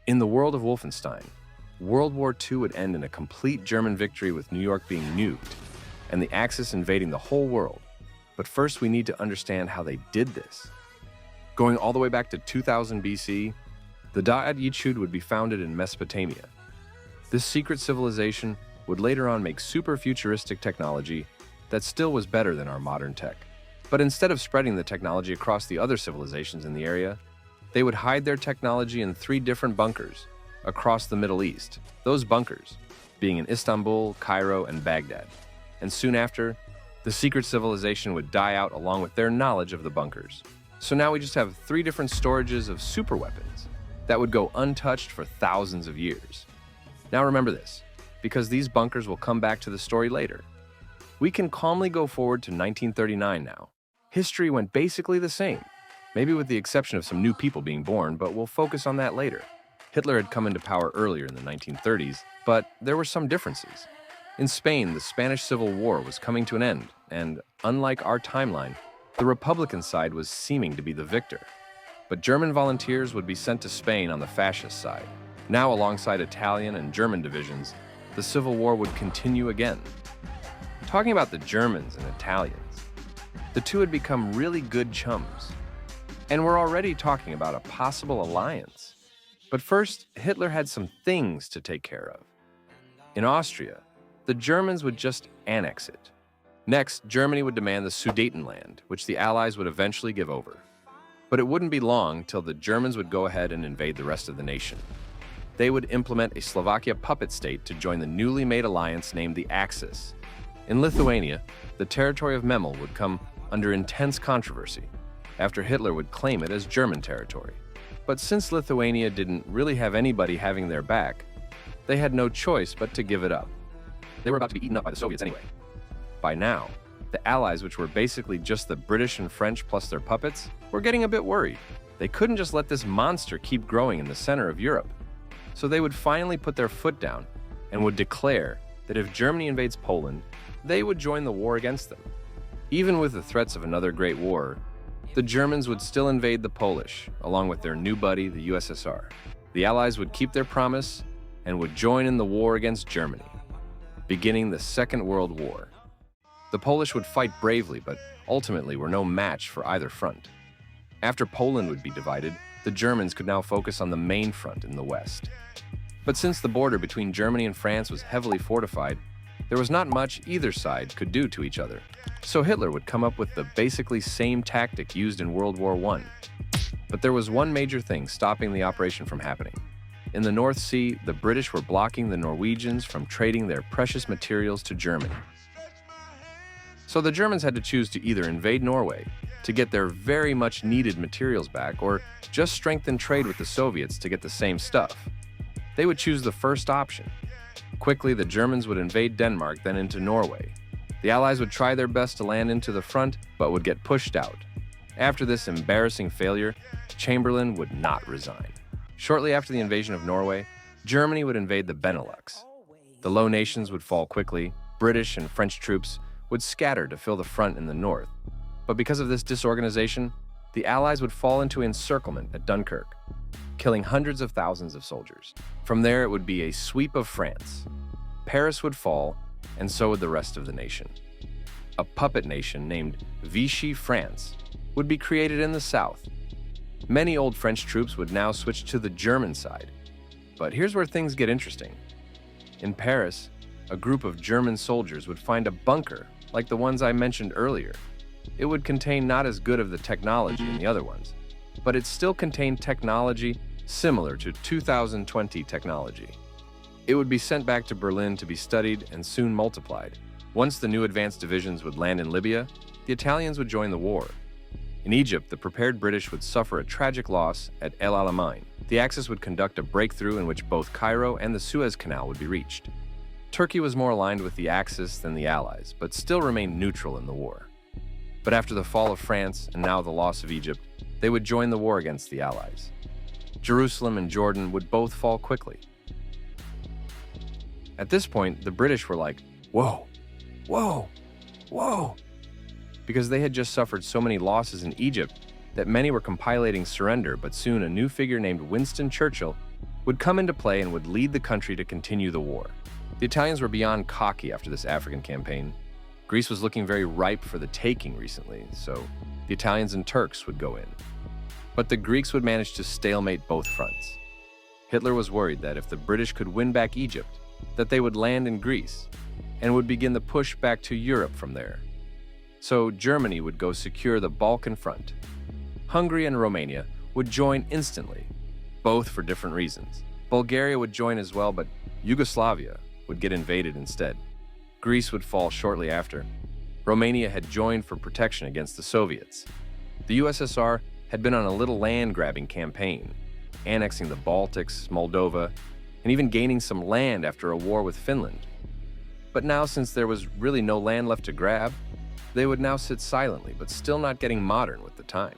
In the world of Wolfenstein, World War II would end in a complete German victory with New York being nuked and the Axis invading the whole world. But first, we need to understand how they did this. Going all the way back to 2000 BC, the WW2 would be founded in Mesopotamia. This secret civilization would later on make super futuristic technology that still was better than our modern tech. But instead of spreading the technology across the other civilizations in the area, they would hide their technology in 3 different bunkers across the Middle East, those bunkers being in Istanbul, Cairo, and Baghdad. And soon after, the secret civilization would die out along with their knowledge of the bunkers. So now we just have 3 different storages of super weapons that would go untouched for thousands of years. Now remember this, because these bunkers will come back to the story later. We can calmly go forward to 1939 now. History went basically the same, maybe with the exception of some new people being born, but we'll focus on that later. Hitler had come into power earlier in the 1930s, but there were some differences. In Spain, the Spanish Civil War was coming to an end, and unlike our timeline, the Republican side was seeming to be the victor. But German volunteers would be sent to Spain on the fascist side. Now, alongside Italian and German divisions, the Civil War would continue again. Talking about the Germans and Italians, the two had become really good chums. And we're already talking about a possible alliance. But first, Hitler had some things to take care of. In Austria, the Germans would just annex it. Next, Germany would demand the Sudetenland, which the Allies would eventually give over. But it wouldn't be long till the Germans would go ahead and invade the rest of the nation. They would implement a Slovakia puppet state to join the newly made alliance named the Axis. In Lithuania, the territory of Memel would come under intense controversy, after Hitler would claim it as German territory. But since Lithuania didn't really have anybody having their back, they had no choice but to give it up. They were about to be eaten up by the Soviets anyway. By now, the Allies, which were basically just the British and French plus their puppets, were getting a bit worried. They couldn't just let this monster keep growing in the center of Europe. So they would finally put their foot down and would declare that if Germany invades Poland, they would join the war against them. Even with the threats of another great war, the Germans would still invade the Polish, along with their new buddy, the USSR. The Allies would keep their promise and would join in the war against Germany, beginning the Second World War. The Polish would fight bravely, but ultimately were no match for either front. After Poland would be divided, the Germans could now focus on the main front in the west. But since the border between Germany and France was heavily fortified, there was not much either side could do to each other. So Hitler would come up with the basically same tactic used in World War I. But there was one major thing stopping the operation from happening. In the North Sea, the British were blocking the Norwegians from trading their precious materials to Germany. So the Germans had to choose to either invade Norway to get their very much needed materials back, or just strengthen trade with the Soviets to get the same stuff. They would choose the first option. Quickly, the Germans would invade Denmark, then into Norway. The Allies would try their best to land into the front, but would get pushed out. After this embarrassing failure, Chamberlain would not resign. Shortly after the invasion of Norway, Germany would invade the Benelux. The Low Nations would fall quickly. British and French troops would scatter to fill the front in the north. But because of this disorganization, the Allies would fall into encirclement at Dunkirk, killing hundreds of thousands of soldiers. From there, it would be a sweep of France. Paris would fall, and so would the rest of the nation. A puppet nation named Vichy France would be created in the south. Many old French troops would now switch to the German side. But here's where things get interesting. In Paris, a group of German soldiers would find a bunker like the ones I mentioned earlier. It would contain not as good of the technology in the other ones, but it still contained technology similar to 2020 technology. It would be sent back to Berlin to be studied and soon multiplied. Once the new advanced divisions would land in Libya, the Italians would join the war. In Egypt, the prepared British would suffer a tragic loss at El Alamein. The Axis would conduct a breakthrough in which both Cairo and the Suez Canal would be reached. Turkey was more aligned with the Axis than the Allies, but still remained neutral in the war. But after the fall of France and now the loss of Egypt, they would join the war against the Allies. Jerusalem and Jordan would both fall quickly. At this point, the British were like, whoa, whoa, whoa, because they had just suffered so many losses in Egypt that many were compiling surrender, but soon a new figure named Winston Churchill would come into play and would lead the country to continue the war. The Italians were beyond cocky after this African campaign. Greece was looking very ripe for the taking recently, so the Italians and Turks would go in. But the Greeks would manage to stalemate both fronts. Hitler was worried that if the British could win back Egypt, that they would land in Greece and would begin the push back to Europe from there. So Germany would go secure the Balkan front. Hungary and Romania would join instantly, both for different reasons. Bulgaria would join as well, but Yugoslavia would get invaded instead. Greece would fall shortly after. Romania had joined for protection against the Soviets. The USSR had been on a little land-grabbing campaign, annexing the Baltics, Moldova, and even gaining some land after a war with Finland. But now, since there was really no land left to grab, they would now sit silently, but still not getting modern with the time.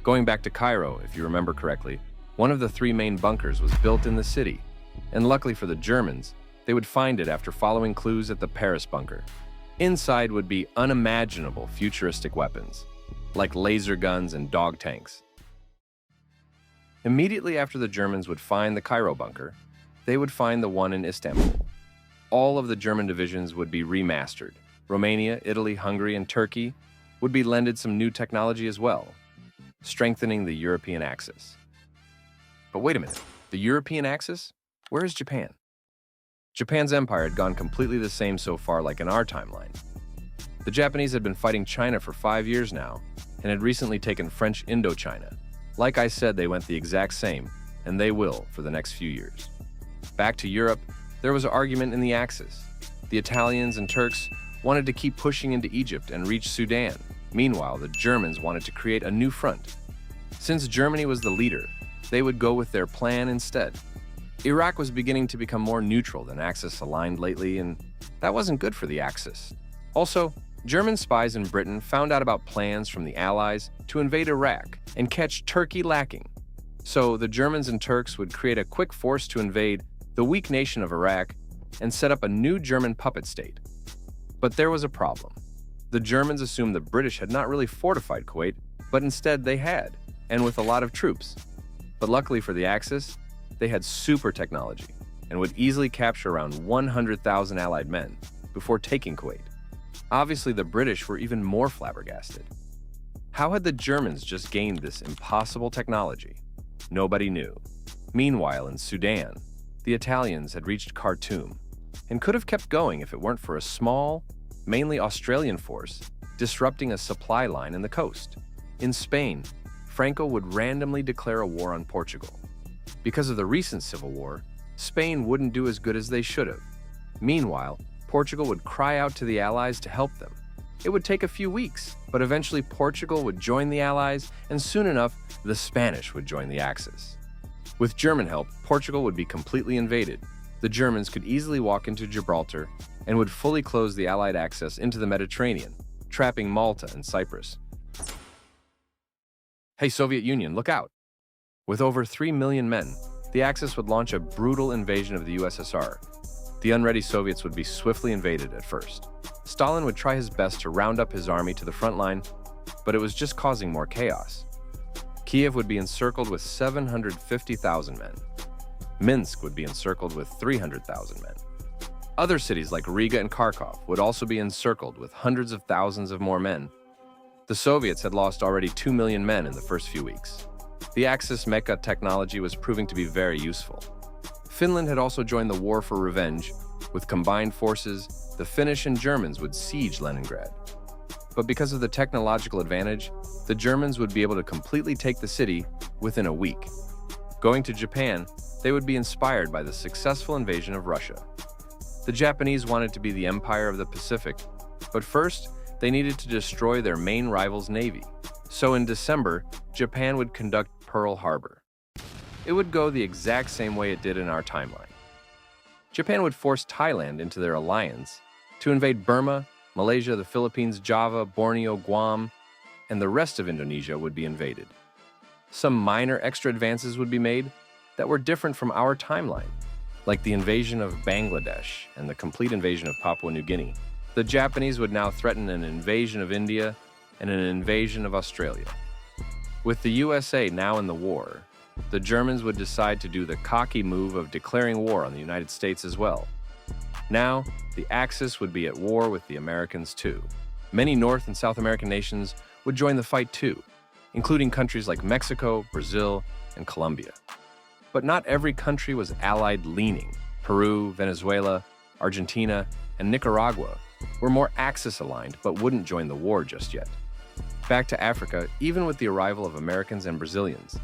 Going back to Cairo, if you remember correctly, one of the 3 main bunkers was built in the city, and luckily for the Germans, they would find it after following clues at the Paris bunker. Inside would be unimaginable futuristic weapons, like laser guns and dog tanks. Immediately after the Germans would find the Cairo bunker, they would find the one in Istanbul. All of the German divisions would be remastered. Romania, Italy, Hungary, and Turkey would be lended some new technology as well, strengthening the European axis. But wait a minute, the European axis? Where is Japan? Japan's empire had gone completely the same so far, like in our timeline. The Japanese had been fighting China for 5 years now, and had recently taken French Indochina. Like I said, they went the exact same, and they will for the next few years. Back to Europe, there was an argument in the Axis. The Italians and Turks wanted to keep pushing into Egypt and reach Sudan. Meanwhile, the Germans wanted to create a new front. Since Germany was the leader, they would go with their plan instead. Iraq was beginning to become more neutral than Axis aligned lately, and that wasn't good for the Axis. Also, German spies in Britain found out about plans from the Allies to invade Iraq and catch Turkey lacking. So the Germans and Turks would create a quick force to invade the weak nation of Iraq and set up a new German puppet state. But there was a problem. The Germans assumed the British had not really fortified Kuwait, but instead they had, and with a lot of troops. But luckily for the Axis, they had super technology and would easily capture around 100,000 Allied men before taking Kuwait. Obviously, the British were even more flabbergasted. How had the Germans just gained this impossible technology? Nobody knew. Meanwhile, in Sudan, the Italians had reached Khartoum and could have kept going if it weren't for a small, mainly Australian force disrupting a supply line in the coast. In Spain, Franco would randomly declare a war on Portugal. Because of the recent civil war, Spain wouldn't do as good as they should have. Meanwhile, Portugal would cry out to the Allies to help them. It would take a few weeks, but eventually Portugal would join the Allies, and soon enough, the Spanish would join the Axis. With German help, Portugal would be completely invaded. The Germans could easily walk into Gibraltar and would fully close the Allied access into the Mediterranean, trapping Malta and Cyprus. Hey, Soviet Union, look out! With over 3 million men, the Axis would launch a brutal invasion of the USSR. The unready Soviets would be swiftly invaded at first. Stalin would try his best to round up his army to the front line, but it was just causing more chaos. Kiev would be encircled with 750,000 men. Minsk would be encircled with 300,000 men. Other cities like Riga and Kharkov would also be encircled with hundreds of thousands of more men. The Soviets had lost already 2 million men in the first few weeks. The Axis mecha technology was proving to be very useful. Finland had also joined the war for revenge. With combined forces, the Finnish and Germans would siege Leningrad. But because of the technological advantage, the Germans would be able to completely take the city within a week. Going to Japan, they would be inspired by the successful invasion of Russia. The Japanese wanted to be the empire of the Pacific, but first, they needed to destroy their main rival's navy. So in December, Japan would conduct Pearl Harbor. It would go the exact same way it did in our timeline. Japan would force Thailand into their alliance to invade Burma, Malaysia, the Philippines, Java, Borneo, Guam, and the rest of Indonesia would be invaded. Some minor extra advances would be made that were different from our timeline, like the invasion of Bangladesh and the complete invasion of Papua New Guinea. The Japanese would now threaten an invasion of India and an invasion of Australia. With the USA now in the war, the Germans would decide to do the cocky move of declaring war on the United States as well. Now, the Axis would be at war with the Americans too. Many North and South American nations would join the fight too, including countries like Mexico, Brazil, and Colombia. But not every country was Allied-leaning. Peru, Venezuela, Argentina, and Nicaragua were more Axis-aligned but wouldn't join the war just yet. Back to Africa, even with the arrival of Americans and Brazilians,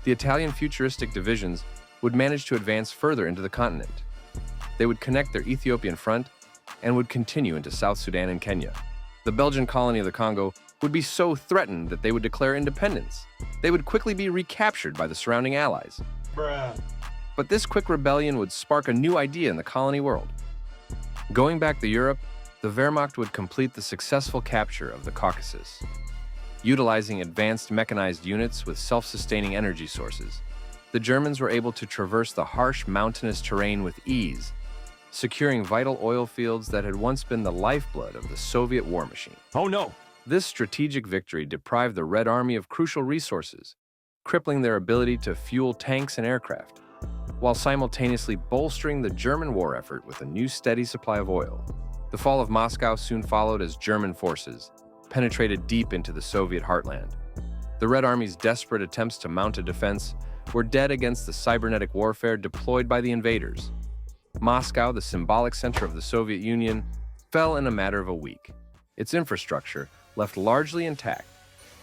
the Italian futuristic divisions would manage to advance further into the continent. They would connect their Ethiopian front and would continue into South Sudan and Kenya. The Belgian colony of the Congo would be so threatened that they would declare independence. They would quickly be recaptured by the surrounding allies. But this quick rebellion would spark a new idea in the colony world. Going back to Europe, the Wehrmacht would complete the successful capture of the Caucasus. Utilizing advanced mechanized units with self-sustaining energy sources, the Germans were able to traverse the harsh mountainous terrain with ease, securing vital oil fields that had once been the lifeblood of the Soviet war machine. Oh no! This strategic victory deprived the Red Army of crucial resources, crippling their ability to fuel tanks and aircraft, while simultaneously bolstering the German war effort with a new steady supply of oil. The fall of Moscow soon followed as German forces penetrated deep into the Soviet heartland. The Red Army's desperate attempts to mount a defense were dead against the cybernetic warfare deployed by the invaders. Moscow, the symbolic center of the Soviet Union, fell in a matter of a week. Its infrastructure left largely intact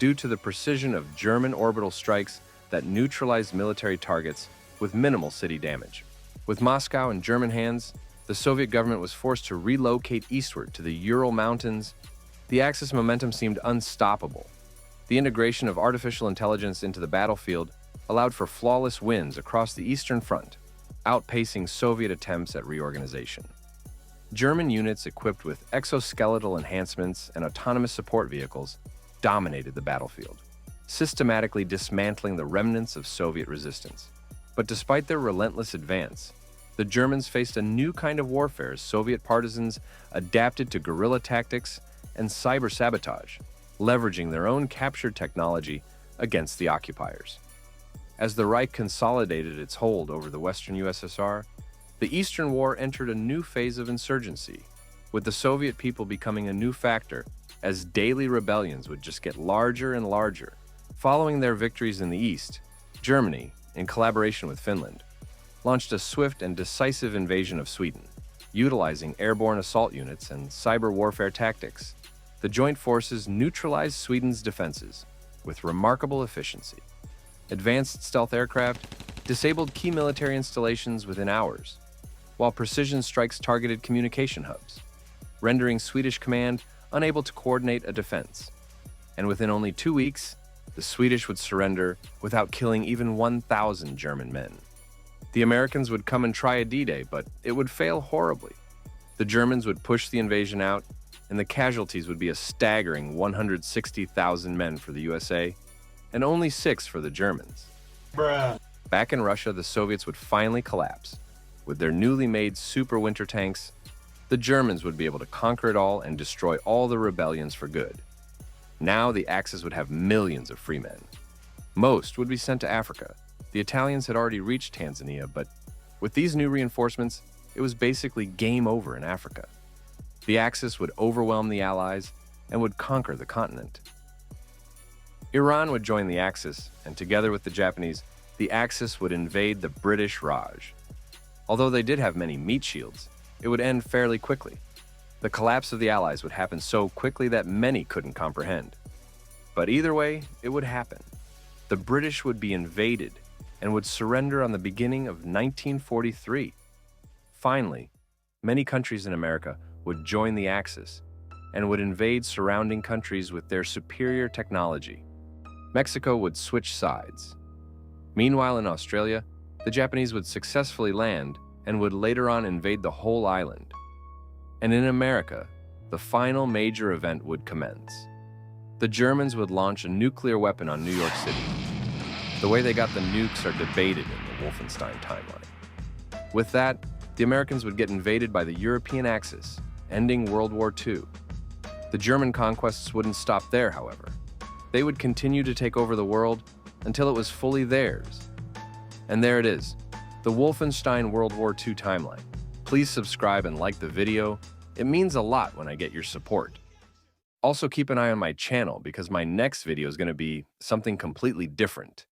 due to the precision of German orbital strikes that neutralized military targets with minimal city damage. With Moscow in German hands, the Soviet government was forced to relocate eastward to the Ural Mountains. The Axis momentum seemed unstoppable. The integration of artificial intelligence into the battlefield allowed for flawless wins across the Eastern Front, outpacing Soviet attempts at reorganization. German units equipped with exoskeletal enhancements and autonomous support vehicles dominated the battlefield, systematically dismantling the remnants of Soviet resistance. But despite their relentless advance, the Germans faced a new kind of warfare as Soviet partisans adapted to guerrilla tactics and cyber sabotage, leveraging their own captured technology against the occupiers. As the Reich consolidated its hold over the Western USSR, the Eastern War entered a new phase of insurgency, with the Soviet people becoming a new factor as daily rebellions would just get larger and larger. Following their victories in the East, Germany, in collaboration with Finland, launched a swift and decisive invasion of Sweden, utilizing airborne assault units and cyber warfare tactics. The joint forces neutralized Sweden's defenses with remarkable efficiency. Advanced stealth aircraft disabled key military installations within hours, while precision strikes targeted communication hubs, rendering Swedish command unable to coordinate a defense. And within only 2 weeks, the Swedish would surrender without killing even 1,000 German men. The Americans would come and try a D-Day, but it would fail horribly. The Germans would push the invasion out, and the casualties would be a staggering 160,000 men for the USA, and only 6 for the Germans. Back in Russia, the Soviets would finally collapse. With their newly made super winter tanks, the Germans would be able to conquer it all and destroy all the rebellions for good. Now the Axis would have millions of free men. Most would be sent to Africa. The Italians had already reached Tanzania, but with these new reinforcements, it was basically game over in Africa. The Axis would overwhelm the Allies and would conquer the continent. Iran would join the Axis, and together with the Japanese, the Axis would invade the British Raj. Although they did have many meat shields, it would end fairly quickly. The collapse of the Allies would happen so quickly that many couldn't comprehend. But either way, it would happen. The British would be invaded and would surrender on the beginning of 1943. Finally, many countries in America would join the Axis and would invade surrounding countries with their superior technology. Mexico would switch sides. Meanwhile, in Australia, the Japanese would successfully land and would later on invade the whole island. And in America, the final major event would commence. The Germans would launch a nuclear weapon on New York City. The way they got the nukes are debated in the Wolfenstein timeline. With that, the Americans would get invaded by the European Axis, ending World War II. The German conquests wouldn't stop there, however. They would continue to take over the world until it was fully theirs, And there it is, the Wolfenstein World War II timeline. Please subscribe and like the video. It means a lot when I get your support. Also keep an eye on my channel because my next video is going to be something completely different.